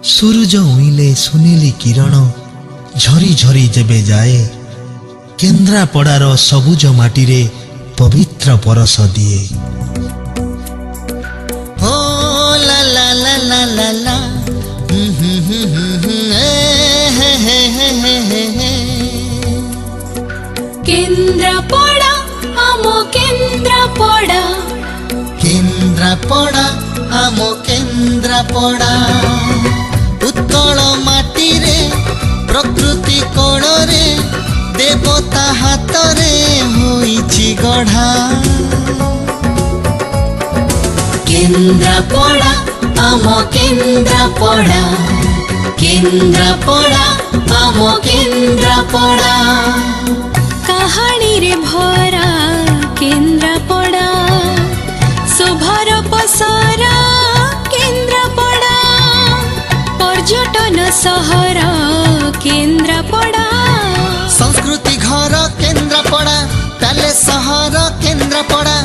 सूरज उइले सुनीली किरण झरी झरी जेबे जाए केन्द्रापड़ार सबुज माटी रे पवित्र परस दिए। हो ला ला ला ला ला ला केन्द्रापड़ा आमो केन्द्रापड़ा केन्द्रापड़ा आमो केन्द्रापड़ा उत्कल माटी रे प्रकृति कोण रे देवता हाथ रे होइछि गढ़ा। केन्द्रापड़ा आमो केन्द्रापड़ा केन्द्रापड़ा आमो केन्द्रापड़ा कहानी रे भरा केन्द्रापड़ा शोभार पसरा केन्द्रापड़ा पर्यटन सहर केन्द्रापड़ा संस्कृति घर केन्द्रापड़ा पैलेस सहर केन्द्रापड़ा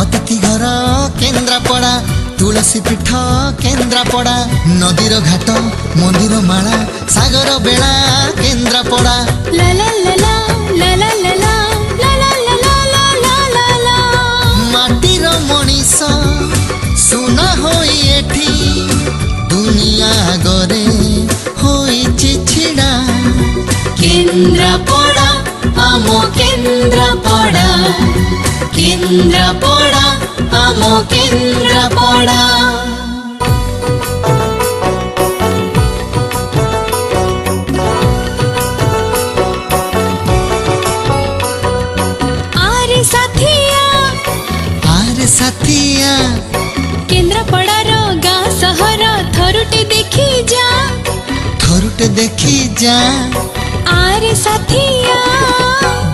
अतिथि घर केन्द्रापड़ा तुलसी पीठ केन्द्रापड़ा नदीर घाट मंदिर माला सागर बेला केन्द्रापड़ा ला ला ला ला ला ला ला ला ला ला ला ला ला ला माटीर मनीष सुना होई एठी दुनिया गरे होइछि छिड़ा। केन्द्रापड़ा आमो केन्द्रापड़ा केन्द्रापड़ा आमो केन्द्रापड़ा आरे साथिया केन्द्रापड़ार गाँ सहर थरुटे देखी जा आरे साथिया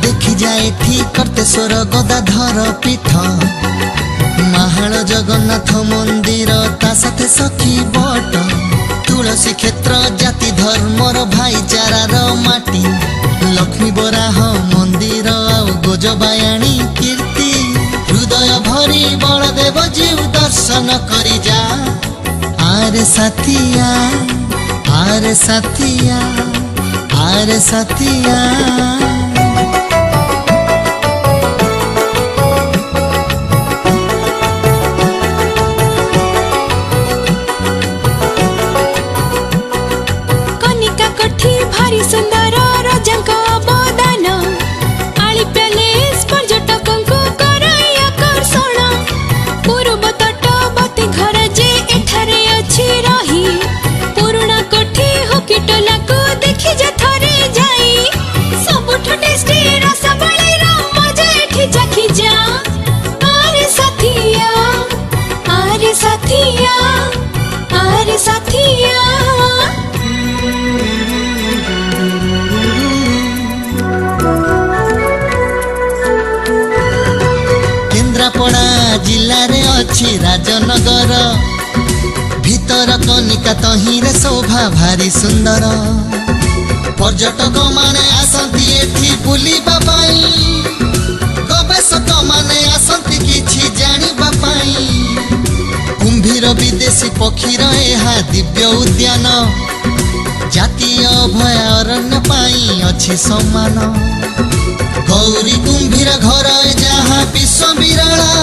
देखी जा एठी कर्तेश्वर गदाधर पीठ महाल जगन्नाथ मंदिर ता साथे सखी बट तुलसी क्षेत्र जाति धर्मर भाईचारार माटी लक्ष्मी बराह मंदिर आउ गोजबायाणी कीर्ति हृदय भरी बलदेव जीव दर्शन करी जा। आरे साथिया आरे साथिया आरे साथिया कनिका कोठी भारी सुंदर रजांक अवदान आली पैलेस पर्यटकंकु कराई आकर्षण पूर्व तटवर्ती घर जे एठारे अछि रही पुराना कोठी होकिटला को देखि जा थरे जाई सबुठ टेस्टी रसबळीर मजा एठी चाखी जा। आरे साथिया आरे साथिया आरे साथिया केन्द्रापड़ा जिल्ला रे अछि राजनगर भीतर कनिका तहिरे शोभा भारी सुंदर पर्यटक माने आसंती एठी बुलिबा पाई गवेषक माने आसंती किछि जानिबा पाई कुंभीर विदेशी पक्षीर एहा दिव्य उद्यान जातीय अभयारण्य पाई अछि सम्मान गौरी कुंभीर घर जहाँ विश्व विरला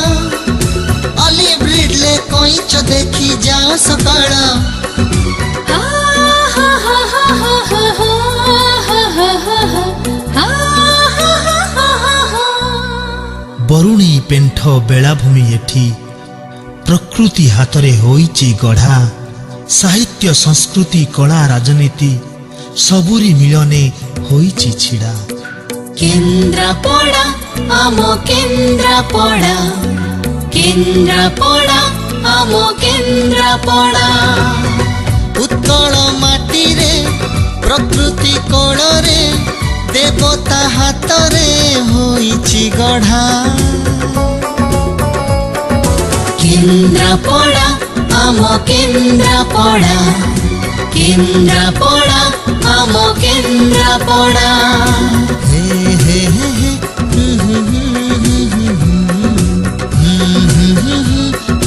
अलिव रिडले कईच देखी जा सकाळ। बरुणी पेंठ बेलाभूमि एठी प्रकृति हातरे होइछि गढ़ा साहित्य संस्कृति कला राजनीति सबुरी मिलने होइछि छिड़ा। केन्द्रापड़ा आमो केन्द्रापड़ा केन्द्रापड़ा आमो केन्द्रापड़ा उत्कल माटी रे प्रकृति कोण रे देवता हाथ रे होइछि गढ़ा। केन्द्रापड़ा आमो केन्द्रापड़ा केन्द्रापड़ा आमो केन्द्रापड़ा हे हे हे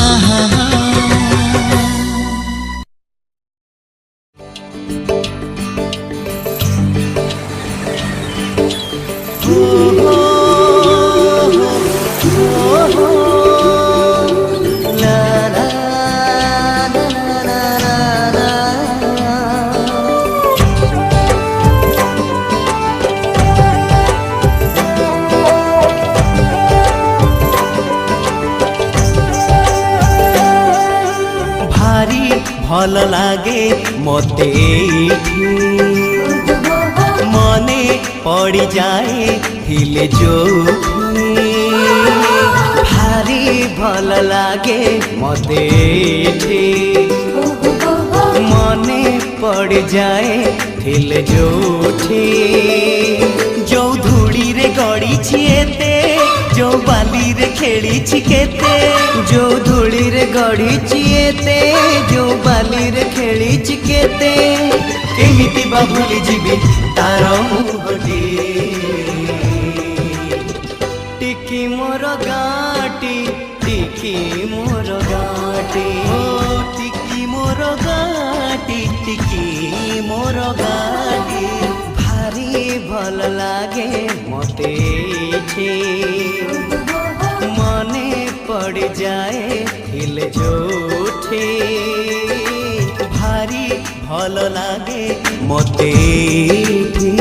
आहा भल लागे मते एठी मने पड़ी जाए थिले जोठी भारी भल लागे मते एठी मने पड़ जाए थिले जोठी जो धूड़ी रे गड़ी छिएते जो बाली रे खेली छिकेते जो धूड़ी रे गड़ी छिएते जो बाली रे खेली छिकेते केमिति बा भूली जीवी तार मुहटी टिकी मोर गाटी टिकी मोर गाटी ओ टिकी मोर गाटी टिकी मोर गाटी भारी भल लागे मते एठी मने पड़ जाए थिले जोठी भारी भल लागे मते एठी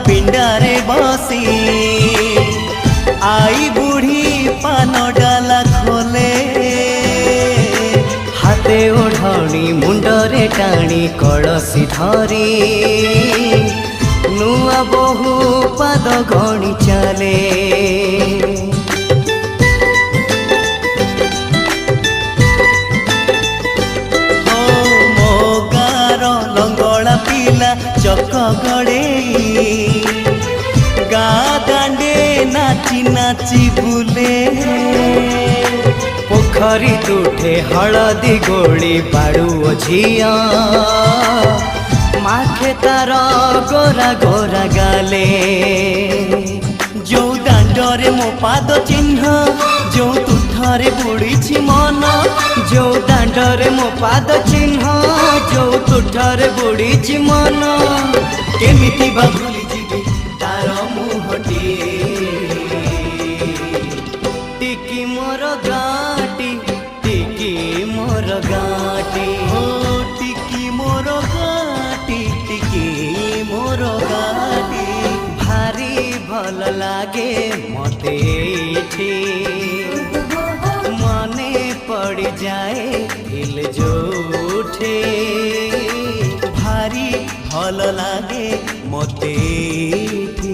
पिंडारे बसी आई बुढ़ी पान डाला खोले हाथे ओढ़णी मुंडरे टाणी कलसी धरी नुआ बहु पाद गणी चले लंगड़ा पिला चक गड़े गा दांडे नाची नाची बुले पोखरी तुठे हलदी गोली बाड़ू झिया माखे तार गोरा गोरा गाले जो दांडरे मो पाद चिन्ह जो तुठरे बुड़ी मन जो दांडरे मो पाद चिन्ह जो तुठरे बुड़ी मन केमिति बा भूली जीवी तार मुहटी टिकी मोर गाटी टिकी मोर गाटी ओ टिकी मोर गाटी टिकी मोर गाटी भारी भल लागे मते एठी मने पड़ जाए दिल जोठे भारी भल लागे मते एठी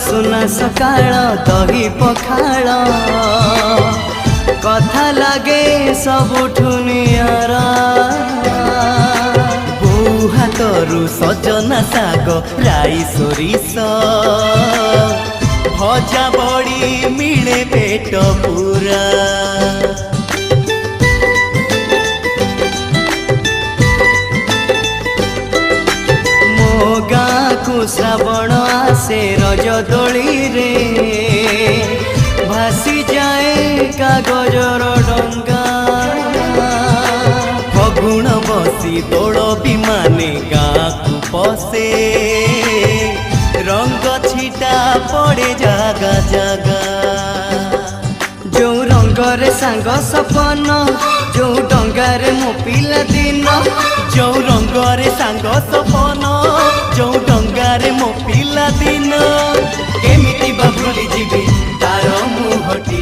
सुना सकाळ दही पखाळ कथा लागे सबुठु नियारा बोउ हातरु सजना साग राई सोरिष भजा बड़ी मिले पेट पूरा ପାଖକୁ ଶ୍ରାବଣ ଆସେ ରଜ ଦୋଳିରେ ଭାସି ଯାଏ କାଗଜର ଡଙ୍ଗା ଫଗୁଣ ବସି ଦୋଳ ବିମାନେ ଗାଁକୁ ପଶେ ରଙ୍ଗ ଛିଟା ପଡ଼େ ଜାଗା ଜାଗା ଯୋଉ ରଙ୍ଗରେ ସାଙ୍ଗ ସପନ ଯୋଉ ଡଙ୍ଗାରେ ମୋ ପିଲା ଦିନ ଯୋଉ ରଙ୍ଗରେ ସାଙ୍ଗ ସପନ ଯୋଉ ଡଙ୍ଗାରେ ମୋ ପିଲା ଦିନ କେମିତି ବା ଭୁଲି ଯିବି ତାର ମୁହଁଟି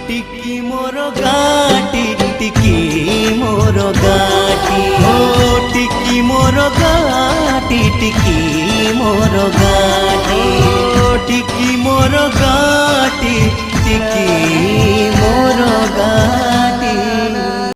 ଟିକି ମୋର ଗାଁଟି ଟିକି ମୋର ଗାଁଟି ଓ ଟିକି ମୋର ଗାଁଟି ଟିକି ମୋର ଗାଁଟି ଓ ଟିକି ମୋର ଗାଁଟି ଟିକି